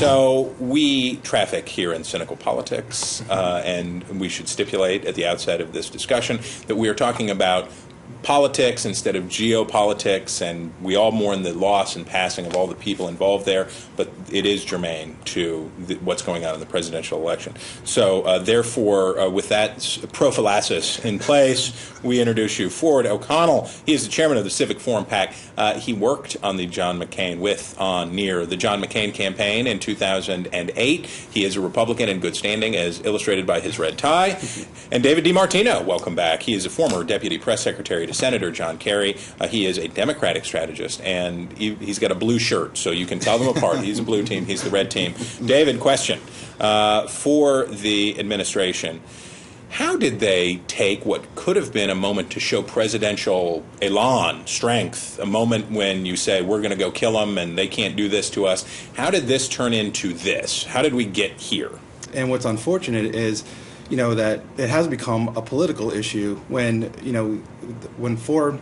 So we traffic here in cynical politics, and we should stipulate at the outset of this discussion that we are talking about politics instead of geopolitics, and we all mourn the loss and passing of all the people involved there, but it is germane to what's going on in the presidential election. So therefore, with that prophylaxis in place, we introduce you Ford O'Connell. He is the chairman of the Civic Forum PAC. He worked on the John McCain near the John McCain campaign in 2008. He is a Republican in good standing, as illustrated by his red tie. And David Dimartino, welcome back. He is a former deputy press secretary to Senator John Kerry. He is a Democratic strategist, and he's got a blue shirt, so you can tell them apart. He's a blue team, he's the red team. David, question for the administration. How did they take what could have been a moment to show presidential elan, strength, a moment when you say, we're going to go kill them and they can't do this to us? How did this turn into this? How did we get here? And what's unfortunate is, that it has become a political issue when, when four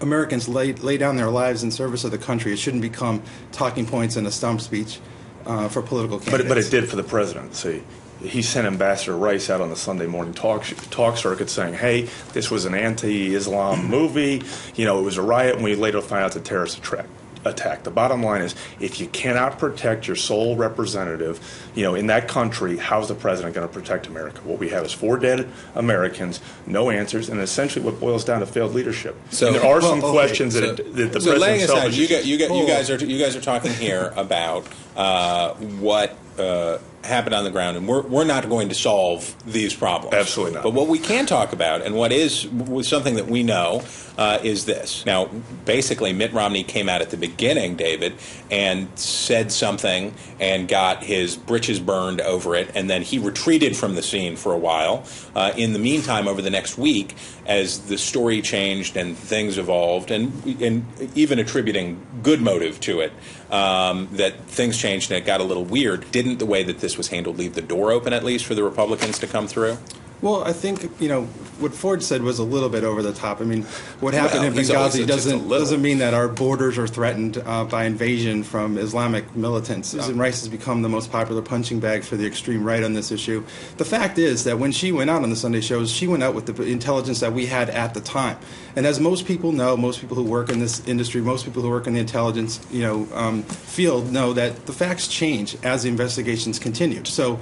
Americans lay down their lives in service of the country. It shouldn't become talking points in a stump speech for political candidates. But it did for the presidency. He sent Ambassador Rice out on the Sunday morning talk circuit saying, hey, this was an anti-Islam movie. It was a riot, and we later found out it's a terrorist attack. The bottom line is, if you cannot protect your sole representative, in that country, how's the president going to protect America? What we have is 4 dead Americans, no answers, and essentially what boils down to failed leadership. So and there are some questions that the president laying aside, you guys are talking here about what happened on the ground, and we're not going to solve these problems. Absolutely not. But what we can talk about, and was something that we know, is this. Now, basically, Mitt Romney came out at the beginning, David, and said something and got his britches burned over it, and then he retreated from the scene for a while. In the meantime, over the next week, as the story changed and things evolved, and even attributing good motive to it, that things changed and it got a little weird. Didn't the way that this was handled leave the door open, at least, for the Republicans to come through? Well, I think, what Ford said was a little bit over the top. I mean, what happened in Benghazi doesn't mean that our borders are threatened by invasion from Islamic militants. Susan Rice has become the most popular punching bag for the extreme right on this issue. The fact is that when she went out on the Sunday shows, she went out with the intelligence that we had at the time. And as most people know, most people who work in this industry, most people who work in the intelligence field know that the facts change as the investigations continue. So,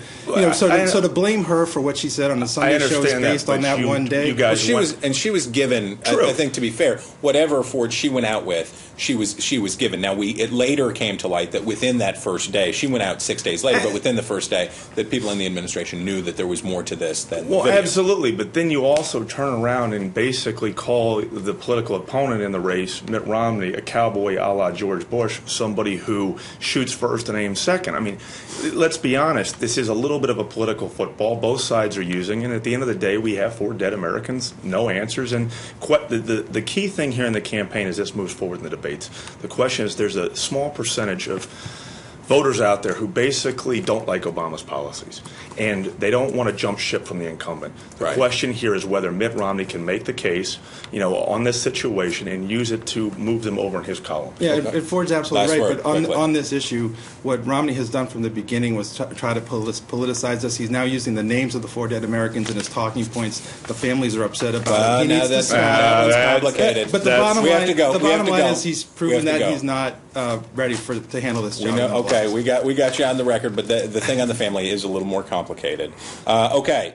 so to blame her for what she said on the Sunday shows based on that one day. She was given. I think, to be fair, whatever Ford she went out with, she was given. Now it later came to light that within that first day, she went out 6 days later, but within the first day, that people in the administration knew that there was more to this than the video. Absolutely. But then you also turn around and basically call the political opponent in the race, Mitt Romney, a cowboy a la George Bush, somebody who shoots first and aims second. I mean, let's be honest. This is a little bit of a political football. Both sides are using, and at the end of the day, we have 4 dead Americans, no answers. And the key thing here in the campaign as this moves forward in the debates, the question is there's a small percentage of voters out there who basically don't like Obama's policies, and they don't want to jump ship from the incumbent. The question here is whether Mitt Romney can make the case, on this situation and use it to move them over in his column. Yeah, and Ford's absolutely right. But on this issue, what Romney has done from the beginning was try to politicize this. He's now using the names of the 4 dead Americans in his talking points. The families are upset about it. That's complicated. But the bottom line is he's proven that he's not ready to handle this job. Okay, we got you on the record, but the thing on the family is a little more complicated. Okay.